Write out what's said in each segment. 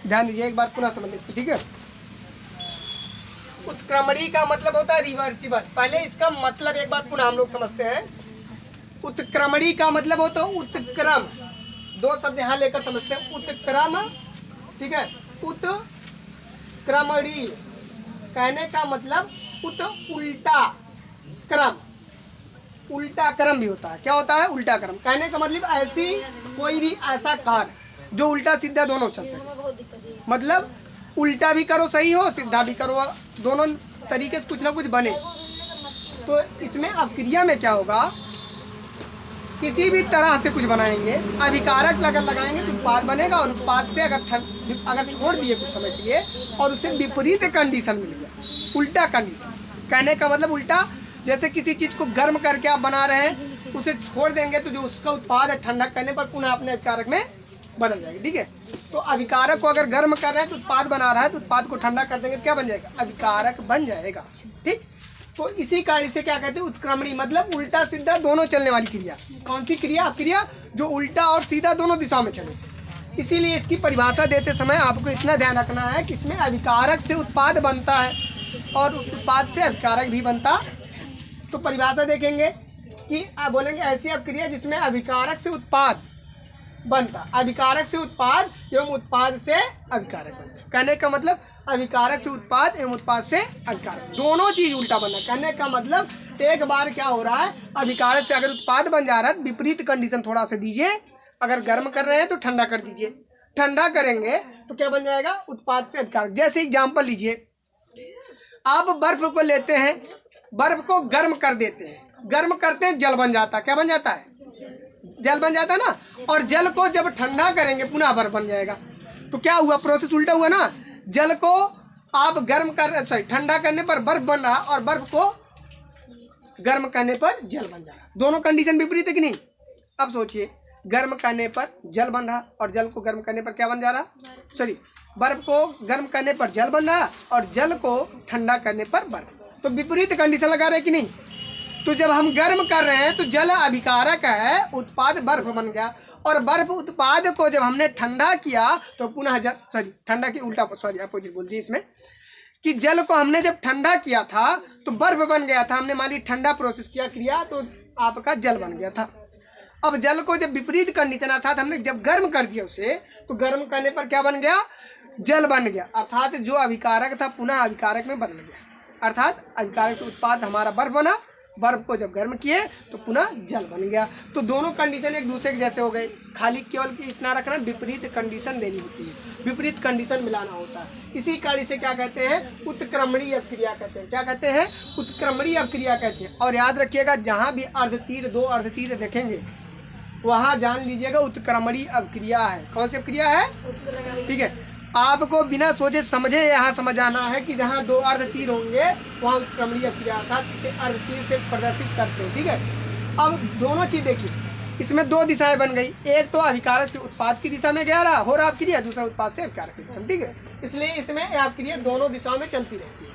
ध्यान दीजिए, एक बार पुनः समझ लीजिए, ठीक है। उत्क्रमणी का मतलब होता है रिवर्सिबल। पहले इसका मतलब एक बार पुनः हम लोग समझते हैं। उत्क्रमणी का मतलब होता है उत्क्रम, दो शब्द यहाँ लेकर समझते हैं। उत्क्रम, ठीक है, उत्क्रमणी कहने का मतलब उल्टा क्रम, उल्टा क्रम भी होता है। क्या होता है? उल्टा क्रम। कहने का मतलब ऐसी कोई भी ऐसा कार्य जो उल्टा सीधा दोनों चल सके, मतलब उल्टा भी करो सही हो, सीधा भी करो, दोनों तरीके से कुछ ना कुछ बने। तो इसमें अपक्रिया में क्या होगा, किसी भी तरह से कुछ बनाएंगे, अभिकारक अगर लगाएंगे तो उत्पाद बनेगा, और उत्पाद से अगर छोड़ दिए कुछ समय के लिए और उससे विपरीत कंडीशन मिल गया, उल्टा कंडीशन, कहने का मतलब उल्टा, जैसे किसी चीज़ को गर्म करके आप बना रहे हैं, उसे छोड़ देंगे तो जो उसका उत्पाद है ठंडा करने पर पुनः अपने अभिकारक में बदल जाएगी, ठीक है। तो अभिकारक को अगर गर्म कर रहे हैं तो उत्पाद बना रहा है, तो उत्पाद को ठंडा कर देंगे तो क्या बन जाएगा? अभिकारक बन जाएगा, ठीक। तो इसी कार्य से क्या कहते हैं? उत्क्रमणी, मतलब उल्टा सीधा दोनों चलने वाली क्रिया। कौन सी क्रिया? अपक्रिया जो उल्टा और सीधा दोनों दिशाओं में चले। इसीलिए इसकी परिभाषा देते समय आपको इतना ध्यान रखना है कि इसमें अभिकारक से उत्पाद बनता है और उत्पाद से अभिकारक भी बनता। तो परिभाषा देखेंगे कि आप बोलेंगे ऐसी अपक्रिया जिसमें अभिकारक से उत्पाद बनता, अभिकारक से उत्पाद एवं उत्पाद से अभिकारक बनता। कहने का मतलब अभिकारक से उत्पाद एवं उत्पाद से अभिकारक, दोनों चीज उल्टा बनना। कहने का मतलब एक बार क्या हो रहा है, अभिकारक से अगर उत्पाद बन जा रहा है, विपरीत कंडीशन थोड़ा सा दीजिए। अगर गर्म कर रहे हैं तो ठंडा कर दीजिए, ठंडा करेंगे तो क्या बन जाएगा? उत्पाद से अभिकारक। जैसे एग्जाम्पल लीजिए, आप बर्फ को लेते हैं, बर्फ को गर्म कर देते हैं, गर्म करते हैं जल बन जाता है। क्या बन जाता है? जल बन जाता है ना। और जल को जब ठंडा करेंगे पुनः बर्फ बन जाएगा। तो क्या हुआ? प्रोसेस उल्टा हुआ ना। जल को आप ठंडा करने पर बर्फ बन रहा, और बर्फ को गर्म करने पर जल बन जा रहा। दोनों कंडीशन विपरीत है कि नहीं? अब सोचिए, गर्म करने पर जल बन रहा और जल को गर्म करने पर क्या बन जा रहा? बर्फ को गर्म करने पर जल बन रहा और जल को ठंडा करने पर बर्फ। तो विपरीत कंडीशन लगा रहे कि नहीं? तो जब हम गर्म कर रहे हैं तो जल अभिकारक है, उत्पाद बर्फ बन गया, और बर्फ उत्पाद को जब हमने ठंडा किया तो पुनः ठंडा की उल्टा अपोजिट बोल दिए इसमें, कि जल को हमने जब ठंडा किया था तो बर्फ बन गया था। हमने मान ली ठंडा प्रोसेस किया क्रिया, तो आपका जल बन गया था। अब जल को जब विपरीत कंडीशन, अर्थात हमने जब गर्म कर दिया उसे, तो गर्म करने पर क्या बन गया? जल बन गया। अर्थात जो अभिकारक था पुनः अभिकारक में बदल गया, अर्थात अभिकारक से उत्पाद हमारा बर्फ बना, बर्फ को जब गर्म किए तो पुनः जल बन गया। तो दोनों कंडीशन एक दूसरे के जैसे हो गए। खाली केवल इतना रखना, विपरीत कंडीशन देनी होती है, विपरीत कंडीशन मिलाना होता है। इसी कार्य से क्या कहते हैं? उत्क्रमणीय अपक्रिया कहते हैं। क्या कहते हैं? उत्क्रमणीय अपक्रिया कहते हैं। और याद रखिएगा, जहाँ भी अर्धतीर, दो अर्धतीर देखेंगे वहाँ जान लीजिएगा उत्क्रमणीय अपक्रिया है। कौन सी अपक्रिया है? ठीक है। आपको बिना सोचे समझे यहाँ समझ आना है कि जहाँ दो अर्ध तीर होंगे वहाँ उत्क्रमणीय अपक्रिया, अर्थात इसे अर्ध तीर से प्रदर्शित करते हैं, ठीक है। अब दोनों चीज देखिए, इसमें दो दिशाएं बन गई। एक तो अभिकारक से उत्पाद की दिशा में गया रहा हो रहा अपक्रिया, दूसरा उत्पाद से अभिकारक की दिशा में, ठीक है। इसलिए इसमें अपक्रिया दोनों दिशाओं में चलती रहती है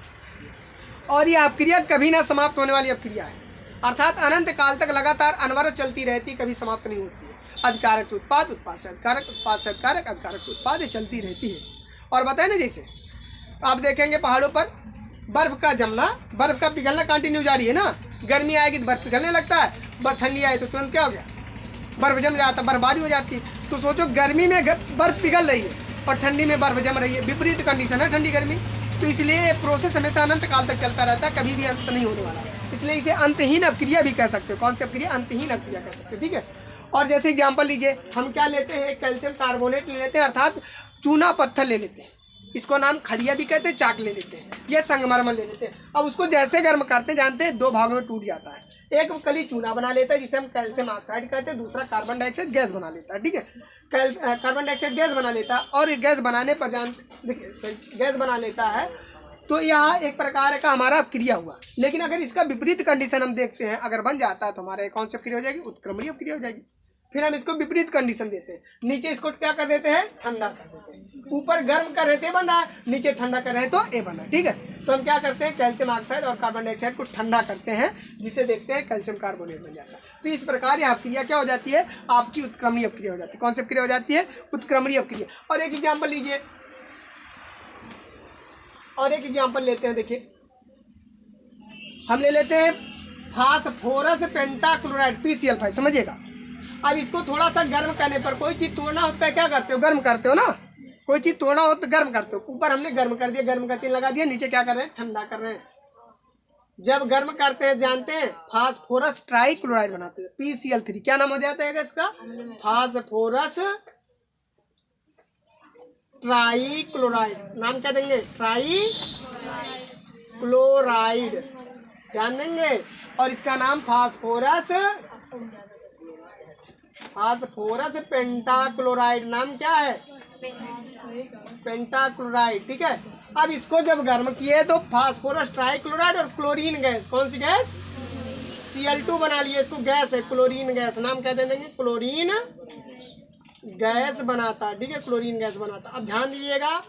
और ये अपक्रिया कभी ना समाप्त होने वाली अपक्रिया है, अर्थात अनंत काल तक लगातार अनवरत चलती रहती, कभी समाप्त नहीं होती है। अभिकारक से उत्पाद, उत्पाद से अभिकारक, उत्पाद से अभिकारक, अभिकारक से उत्पाद, ये चलती रहती है। और बताए ना, जैसे आप देखेंगे पहाड़ों पर बर्फ का जमना, बर्फ का पिघलना कंटिन्यू जारी है ना। गर्मी आएगी तो बर्फ पिघलने लगता है, बर्फ ठंडी आए तो तुरंत क्या हो गया? बर्फ जम जाता, बर्फबारी हो जाती है। तो सोचो, गर्मी में बर्फ पिघल रही है और ठंडी में बर्फ जम रही है, विपरीत कंडीशन है ठंडी गर्मी। तो इसलिए ये प्रोसेस हमेशा अनंत काल तक चलता रहता है, कभी भी अंत नहीं होने वाला। इसलिए इसे अंतहीन अपक्रिया भी कह सकते हो। कौन सी अपक्रिया? अंतहीन अपक्रिया कह सकते हो, ठीक है। और जैसे एग्जाम्पल लीजिए, हम क्या लेते हैं? कैल्शियम कार्बोनेट ले लेते हैं, अर्थात चूना पत्थर ले लेते हैं। इसको नाम खड़िया भी कहते हैं, चाक ले लेते हैं, ये संगमरमर ले लेते हैं। अब उसको जैसे गर्म करते हैं, जानते हैं, दो भागों में टूट जाता है। एक कली चूना बना लेता है जिसे हम कैल्शियम ऑक्साइड कहते हैं, दूसरा कार्बन डाइऑक्साइड गैस बना लेता है, ठीक है। कार्बन डाइऑक्साइड गैस बना लेता है, और गैस बनाने पर देखिए गैस बना लेता है, तो यह एक प्रकार का हमारा अपक्रिया हुआ। लेकिन अगर इसका विपरीत कंडीशन हम देखते हैं, अगर बन जाता है तो हमारे कौन सी अपक्रिया हो जाएगी? उत्क्रमणीय अपक्रिया हो जाएगी। फिर हम इसको विपरीत कंडीशन देते हैं, नीचे इसको क्या कर देते हैं? ठंडा कर देते हैं। ऊपर गर्म कर रहे थे बन रहा है, नीचे ठंडा कर रहे हैं तो ए बना, ठीक है। तो हम क्या करते हैं? कैल्शियम ऑक्साइड और कार्बन डाइऑक्साइड को ठंडा करते हैं, जिसे देखते हैं कैल्शियम कार्बोनेट बन जाता है। तो इस प्रकार यह अपक्रिया क्या हो जाती है? आपकी उत्क्रमणीय अपक्रिया हो जाती है। कौन सी अपक्रिया हो जाती है? उत्क्रमणीय अपक्रिया। और एक एग्जाम्पल लीजिए, और एक एग्जाम्पल लेते हैं, देखिए हम ले लेते हैं फास्फोरस पेंटाक्लोराइड PCl5, समझिएगा। अब इसको थोड़ा सा गर्म करने पर, कोई चीज़ तोड़ना होता है क्या करते हो, गर्म करते हो ना, कोई चीज़ तोड़ना हो तो गर्म करते हो। ऊपर हमने गर्म कर दिया, गर्म का तेल लगा दिया, नीचे क्या कर रहे हैं, ठंडा कर रहे हैं। जब गर्म करते हैं जानते हैं फास्फोरस ट्राइक्लोराइड बनाते हैं PCl3। क्या नाम हो जाता है इसका, फास्फोरस ट्राइक्लोराइड। नाम क्या देंगे, ट्राइक्लोराइड ध्यान देंगे। और इसका नाम फास्फोरस पेंटाक्लोराइड, नाम क्या है, पेंटाक्लोराइड, ठीक है। अब इसको जब गर्म किए तो फास्फोरस ट्राइक्लोराइड और क्लोरीन गैस, कौन सी गैस, Cl2 बना लिए, इसको गैस है क्लोरीन गैस, नाम क्या दे देंगे, क्लोरीन गैस बनाता, ठीक है, क्लोरीन गैस बनाता। अब ध्यान दीजिएगा,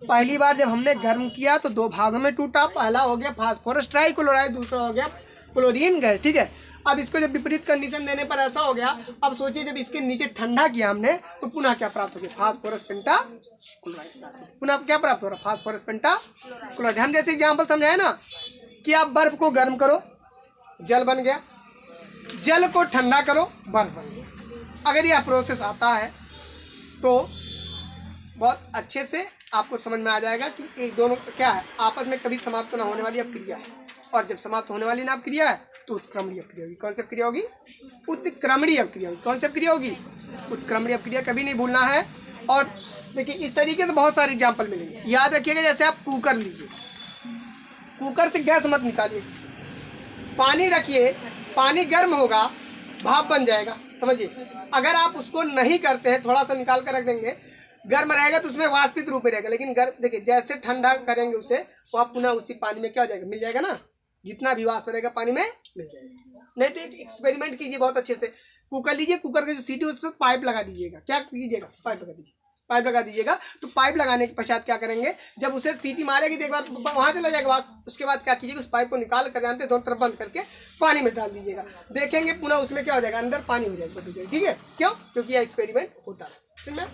पहली बार जब हमने गर्म किया तो दो भागों में टूटा, पहला हो गया फास्फोरस ट्राइक्लोराइड, दूसरा हो गया क्लोरीन गैस, ठीक है। अब इसको जब विपरीत कंडीशन देने पर ऐसा हो गया, अब सोचिए जब इसके नीचे ठंडा किया हमने तो पुनः क्या प्राप्त हो गया, फास्फोरस पेंटाक्लोराइड, पुनः क्या प्राप्त हो रहा, फास्फोरस पेंटाक्लोराइड। हम जैसे एग्जाम्पल समझाए ना कि आप बर्फ को गर्म करो, जल बन गया, जल को ठंडा करो, बर्फ बन गया। अगर यह प्रोसेस आता है तो बहुत अच्छे से आपको समझ में आ जाएगा कि ये दोनों क्या है, आपस में कभी समाप्त ना होने वाली अपक्रिया है। और जब समाप्त होने वाली ना अपक्रिया है तो उत्क्रमणीय अपक्रिया होगी। कौन सी अपक्रिया होगी, उत्क्रमणीय अपक्रिया होगी। कौन सी अपक्रिया होगी, उत्क्रमणीय अपक्रिया, कभी नहीं भूलना है। और देखिए इस तरीके से बहुत सारे एग्जाम्पल मिलेंगे, याद रखिएगा। जैसे आप कुकर लीजिए, कुकर से गैस मत निकालिए, पानी रखिए, पानी गर्म होगा, भाप बन जाएगा, समझिए। अगर आप उसको नहीं करते हैं, थोड़ा सा निकाल कर रख देंगे, गर्म रहेगा तो उसमें वाष्पित रूप में रहेगा, लेकिन गर्म देखिए जैसे ठंडा करेंगे उसे तो आप पुनः उसी पानी में क्या हो जाएगा, मिल जाएगा ना, जितना भी वाष्प रहेगा पानी में मिल जाएगा। नहीं तो एक एक्सपेरिमेंट कीजिए बहुत अच्छे से, कुकर लीजिए, कुकर का जो सीटी उस पर पाइप लगा दीजिएगा, क्या कीजिएगा, पाइप लगा दीजिए, पाइप लगा दीजिएगा। तो पाइप लगाने के पश्चात क्या करेंगे, जब उसे सीटी मारेगी तो एक बार वहां चला जाएगा वाष्प, उसके बाद क्या कीजिएगा, उस पाइप को निकाल कर जानते दोनों तरफ बंद करके पानी में डाल दीजिएगा, देखेंगे पुनः उसमें क्या हो जाएगा, अंदर पानी हो जाएगा, ठीक है। क्यों, क्योंकि यह एक्सपेरिमेंट होता है। इसमें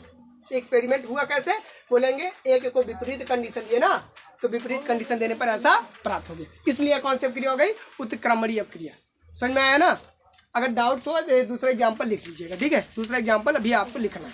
एक्सपेरिमेंट हुआ कैसे, बोलेंगे एक को विपरीत कंडीशन दिए ना, तो विपरीत कंडीशन देने पर ऐसा प्राप्त हो गया, इसलिए कौन सी अपक्रिया हो गई, उत्क्रमणीय अपक्रिया। समझ में आया ना। अगर डाउट्स हो तो दूसरा एग्जाम्पल लिख लीजिएगा, ठीक है, दूसरा एग्जाम्पल अभी आपको लिखना है।